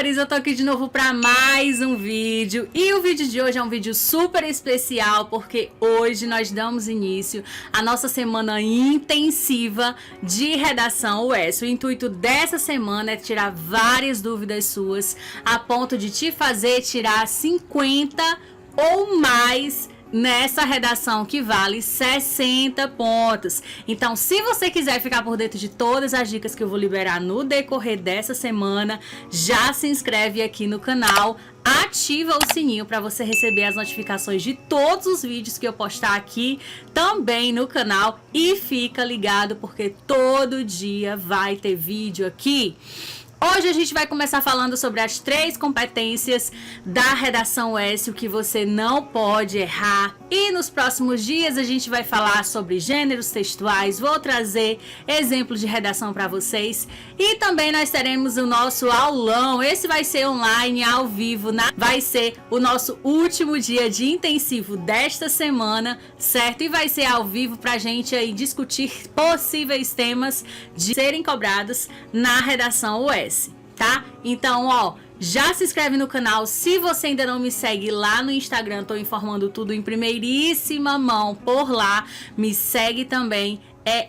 amores, eu tô aqui de novo para mais um vídeo. E o vídeo de hoje é um vídeo super especial, porque hoje nós damos início à nossa semana intensiva de redação UES. O intuito dessa semana é tirar várias dúvidas suas, a ponto de te fazer tirar 50 ou mais nessa redação que vale 60 pontos. Então, se você quiser ficar por dentro de todas as dicas que eu vou liberar no decorrer dessa semana, já se inscreve aqui no canal, ativa o sininho para você receber as notificações de todos os vídeos que eu postar aqui também no canal e fica ligado porque todo dia vai ter vídeo aqui. Hoje a gente vai começar falando sobre as 3 competências da redação UES, o que você não pode errar. E nos próximos dias a gente vai falar sobre gêneros textuais, vou trazer exemplos de redação para vocês. E também nós teremos o nosso aulão, esse vai ser online, ao vivo, vai ser o nosso último dia de intensivo desta semana, certo? E vai ser ao vivo pra gente aí discutir possíveis temas de serem cobrados na redação UES. Tá? Então, ó, já se inscreve no canal. Se você ainda não me segue lá no Instagram, tô informando tudo em primeiríssima mão por lá. Me segue também, é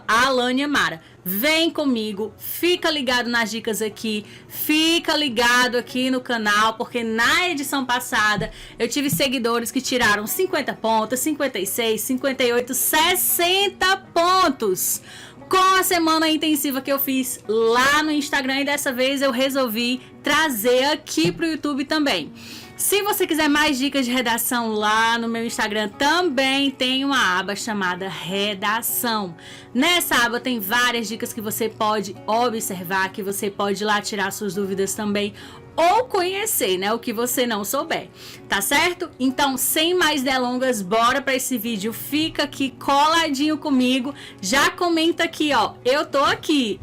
@alaniamara. Vem comigo, fica ligado nas dicas aqui, fica ligado aqui no canal, porque na edição passada eu tive seguidores que tiraram 50 pontos, 56, 58, 60 pontos com a semana intensiva que eu fiz lá no Instagram, e dessa vez eu resolvi trazer aqui pro YouTube também. Se você quiser mais dicas de redação lá no meu Instagram, também tem uma aba chamada Redação. Nessa aba tem várias dicas que você pode observar, que você pode ir lá tirar suas dúvidas também, ou conhecer, né, o que você não souber, tá certo? Então, sem mais delongas, bora para esse vídeo. Fica aqui coladinho comigo, já comenta aqui, ó, eu tô aqui,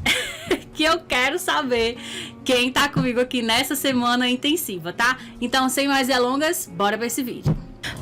que eu quero saber quem tá comigo aqui nessa semana intensiva, tá? Então, sem mais delongas, bora para esse vídeo.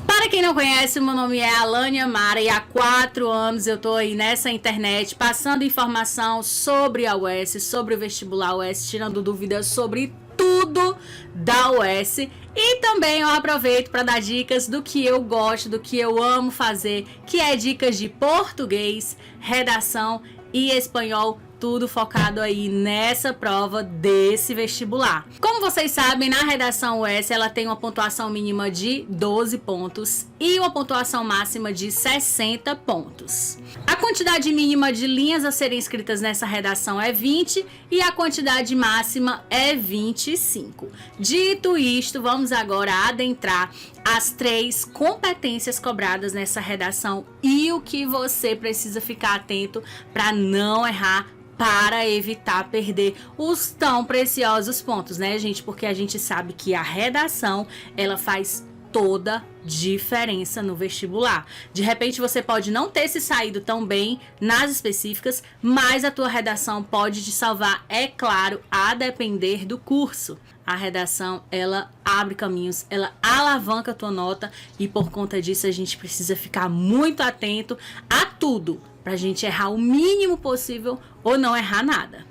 Para quem não conhece, o meu nome é Alaniamara e há 4 anos eu tô aí nessa internet passando informação sobre a UES, sobre o vestibular UES, tirando dúvidas sobre tudo da UES, e também eu aproveito para dar dicas do que eu gosto, do que eu amo fazer, que é dicas de português, redação e espanhol, tudo focado aí nessa prova desse vestibular. Como vocês sabem, na redação UES ela tem uma pontuação mínima de 12 pontos e uma pontuação máxima de 60 pontos. A quantidade mínima de linhas a serem escritas nessa redação é 20 e a quantidade máxima é 25. Dito isto, vamos agora adentrar as 3 competências cobradas nessa redação e o que você precisa ficar atento para não errar, para evitar perder os tão preciosos pontos, né, gente? Porque a gente sabe que a redação, ela faz toda diferença no vestibular. De repente você pode não ter se saído tão bem nas específicas, mas a tua redação pode te salvar, é claro, a depender do curso. A redação, ela abre caminhos, ela alavanca a tua nota e por conta disso a gente precisa ficar muito atento a tudo, pra gente errar o mínimo possível ou não errar nada.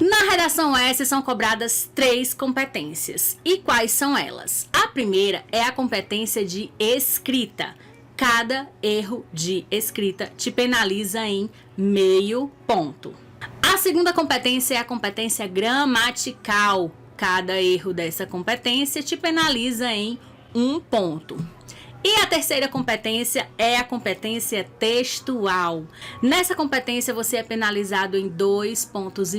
Na redação UES são cobradas 3 competências. E quais são elas? A primeira é a competência de escrita. Cada erro de escrita te penaliza em meio ponto. A segunda competência é a competência gramatical. Cada erro dessa competência te penaliza em 1 ponto. E a terceira competência é a competência textual. Nessa competência você é penalizado em 2,5 pontos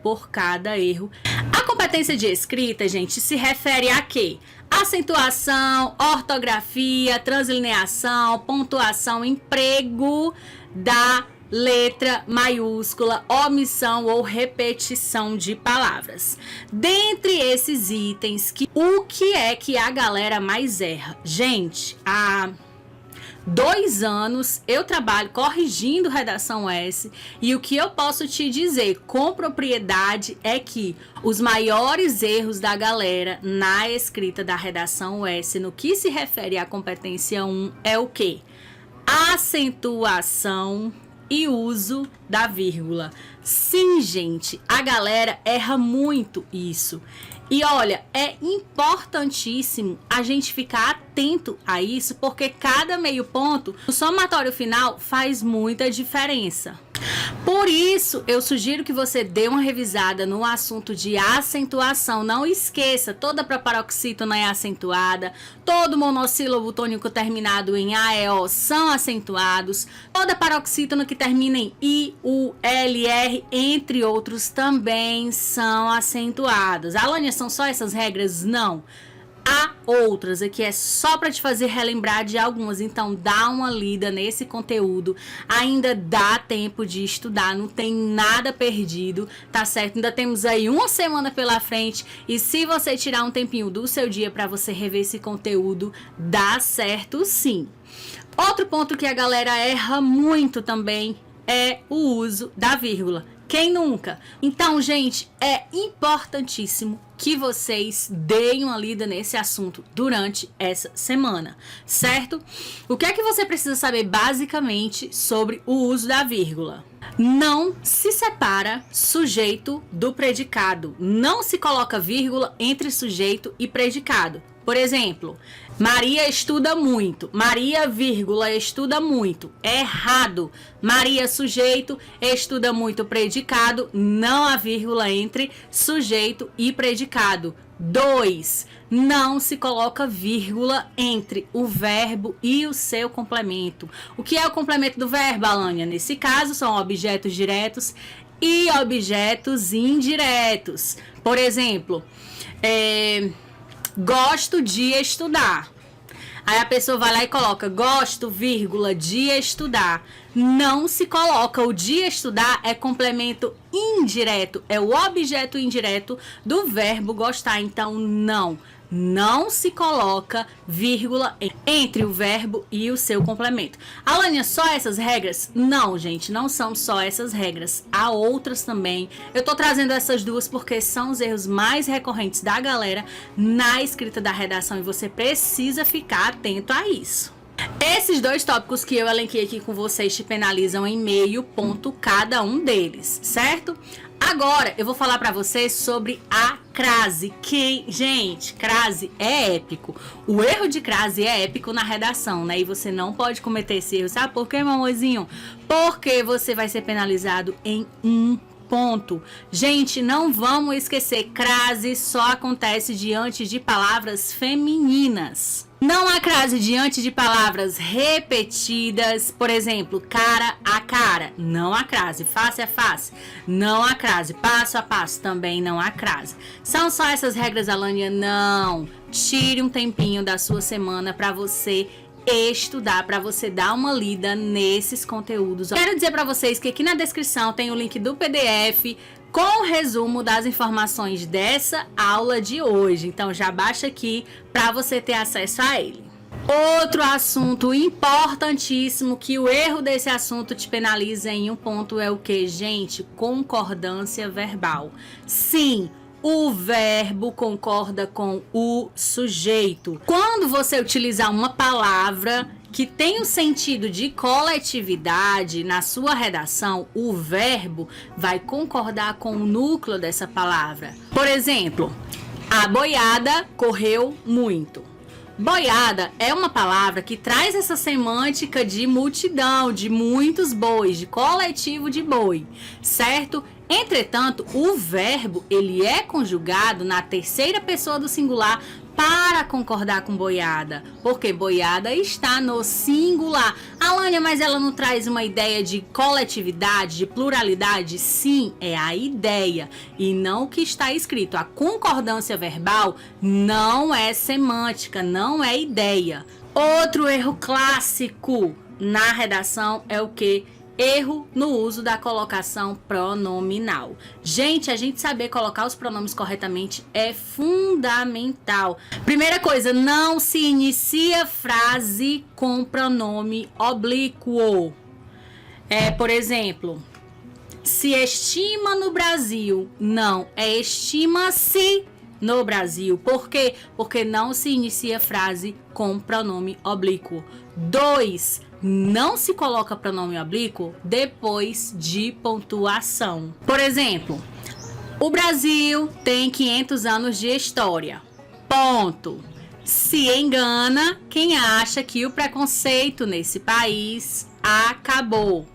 por cada erro. A competência de escrita, gente, se refere a quê? Acentuação, ortografia, translineação, pontuação, emprego da letra maiúscula, omissão ou repetição de palavras. Dentre esses itens, o que é que a galera mais erra? Gente, há 2 anos eu trabalho corrigindo redação UES e o que eu posso te dizer com propriedade é que os maiores erros da galera na escrita da redação UES, no que se refere à competência 1, é o quê? Acentuação, e uso da vírgula. Sim, gente, a galera erra muito isso. E olha, é importantíssimo a gente ficar atento a isso, porque cada meio ponto, o somatório final faz muita diferença. Por isso, eu sugiro que você dê uma revisada no assunto de acentuação. Não esqueça, toda proparoxítona é acentuada, todo monossílabo tônico terminado em AEO são acentuados, toda paroxítona que termina em I, U, L, R, entre outros, também são acentuados. Alânia, são só essas regras? Não. Há outras aqui, é só para te fazer relembrar de algumas, então dá uma lida nesse conteúdo, ainda dá tempo de estudar, não tem nada perdido, tá certo? Ainda temos aí uma semana pela frente e se você tirar um tempinho do seu dia para você rever esse conteúdo, dá certo sim. Outro ponto que a galera erra muito também é o uso da vírgula. Quem nunca? Então, gente, é importantíssimo que vocês deem uma lida nesse assunto durante essa semana, certo? O que é que você precisa saber basicamente sobre o uso da vírgula? Não se separa sujeito do predicado. Não se coloca vírgula entre sujeito e predicado. Por exemplo, Maria estuda muito. Maria, vírgula, estuda muito. Errado. Maria, sujeito, estuda muito, predicado. Não há vírgula entre sujeito e predicado. 2. Não se coloca vírgula entre o verbo e o seu complemento. O que é o complemento do verbo, Alânia? Nesse caso, são objetos diretos e objetos indiretos. Por exemplo, gosto de estudar. Aí a pessoa vai lá e coloca gosto, vírgula, de estudar. Não se coloca. O de estudar é complemento indireto. É o objeto indireto do verbo gostar. Então, não se coloca vírgula entre o verbo e o seu complemento. Alânia, só essas regras? Não, gente, não são só essas regras. Há outras também. Eu tô trazendo essas duas porque são os erros mais recorrentes da galera na escrita da redação e você precisa ficar atento a isso. Esses dois tópicos que eu elenquei aqui com vocês te penalizam em meio ponto cada um deles, certo? Agora eu vou falar pra vocês sobre a crase. Gente, crase é épico. O erro de crase é épico na redação, né? E você não pode cometer esse erro. Sabe por quê, meu amorzinho? Porque você vai ser penalizado em um ponto. Gente, não vamos esquecer, crase só acontece diante de palavras femininas. Não há crase diante de palavras repetidas, por exemplo, cara a cara, não há crase, face a face, não há crase, passo a passo, também não há crase. São só essas regras, Alânia? Não. Tire um tempinho da sua semana para você estudar, para você dar uma lida nesses conteúdos. Quero dizer para vocês que aqui na descrição tem o link do PDF com o resumo das informações dessa aula de hoje. Então já baixa aqui para você ter acesso a ele. Outro assunto importantíssimo que o erro desse assunto te penaliza em um ponto é o que, gente? Concordância verbal. Sim, o verbo concorda com o sujeito. Quando você utilizar uma palavra que tem o sentido de coletividade na sua redação, o verbo vai concordar com o núcleo dessa palavra. Por exemplo, a boiada correu muito. Boiada é uma palavra que traz essa semântica de multidão, de muitos bois, de coletivo de boi, certo? Entretanto, o verbo ele é conjugado na terceira pessoa do singular para concordar com boiada, porque boiada está no singular. Alânia, mas ela não traz uma ideia de coletividade, de pluralidade? Sim, é a ideia e não o que está escrito. A concordância verbal não é semântica, não é ideia. Outro erro clássico na redação é o que? Erro no uso da colocação pronominal. Gente, a gente saber colocar os pronomes corretamente é fundamental. Primeira coisa, não se inicia frase com pronome oblíquo. Por exemplo, se estima no Brasil. Não, é estima-se no Brasil. Por quê? Porque não se inicia frase com pronome oblíquo. 2. não se coloca pronome oblíquo depois de pontuação. Por exemplo, o Brasil tem 500 anos de história. Ponto. Se engana quem acha que o preconceito nesse país acabou.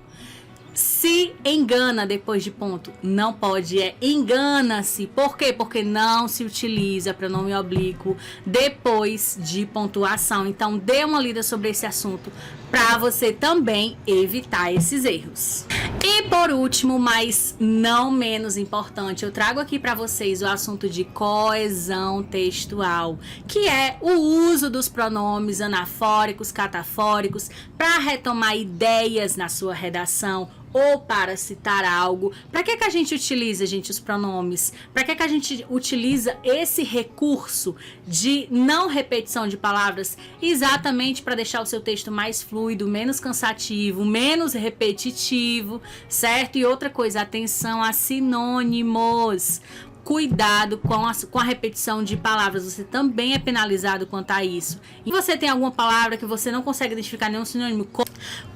Se engana depois de ponto, não pode, engana-se. Por quê? Porque não se utiliza pronome oblíquo depois de pontuação. Então, dê uma lida sobre esse assunto para você também evitar esses erros. E por último, mas não menos importante, eu trago aqui para vocês o assunto de coesão textual, que é o uso dos pronomes anafóricos, catafóricos, para retomar ideias na sua redação ou para citar algo. Para que a gente utiliza, gente, os pronomes? Para que a gente utiliza esse recurso de não repetição de palavras? Exatamente para deixar o seu texto mais fluido, menos cansativo, menos repetitivo, certo? E outra coisa, atenção a sinônimos. Cuidado com a repetição de palavras, você também é penalizado quanto a isso. E você tem alguma palavra que você não consegue identificar nenhum sinônimo,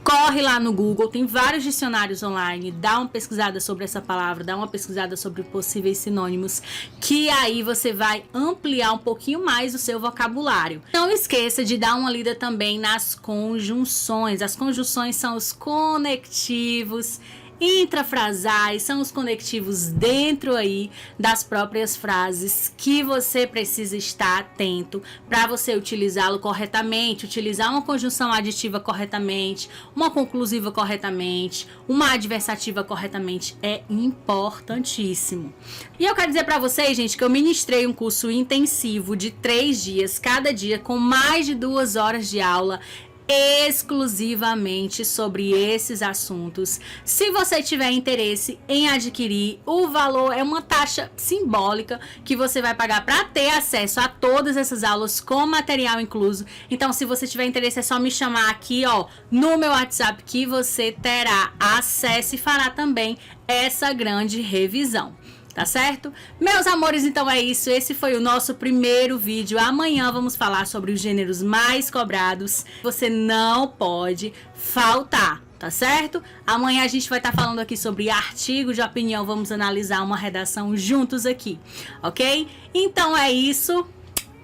corre lá no Google, tem vários dicionários online, dá uma pesquisada sobre essa palavra, dá uma pesquisada sobre possíveis sinônimos, que aí você vai ampliar um pouquinho mais o seu vocabulário. Não esqueça de dar uma lida também nas conjunções. As conjunções são os conectivos intrafrasais, são os conectivos dentro aí das próprias frases que você precisa estar atento para você utilizá-lo corretamente, utilizar uma conjunção aditiva corretamente, uma conclusiva corretamente, uma adversativa corretamente, é importantíssimo. E eu quero dizer para vocês, gente, que eu ministrei um curso intensivo de 3 dias, cada dia com mais de 2 horas de aula, exclusivamente sobre esses assuntos. Se você tiver interesse em adquirir, o valor é uma taxa simbólica que você vai pagar para ter acesso a todas essas aulas com material incluso. Então, se você tiver interesse, é só me chamar aqui, ó, no meu WhatsApp, que você terá acesso e fará também essa grande revisão. Tá certo? Meus amores, então é isso. Esse foi o nosso primeiro vídeo. Amanhã vamos falar sobre os gêneros mais cobrados. Você não pode faltar, tá certo? Amanhã a gente vai estar falando aqui sobre artigo de opinião. Vamos analisar uma redação juntos aqui, ok? Então é isso.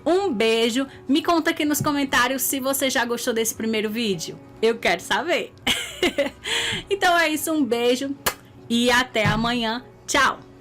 Um beijo. Me conta aqui nos comentários se você já gostou desse primeiro vídeo. Eu quero saber. Então é isso. Um beijo e até amanhã. Tchau!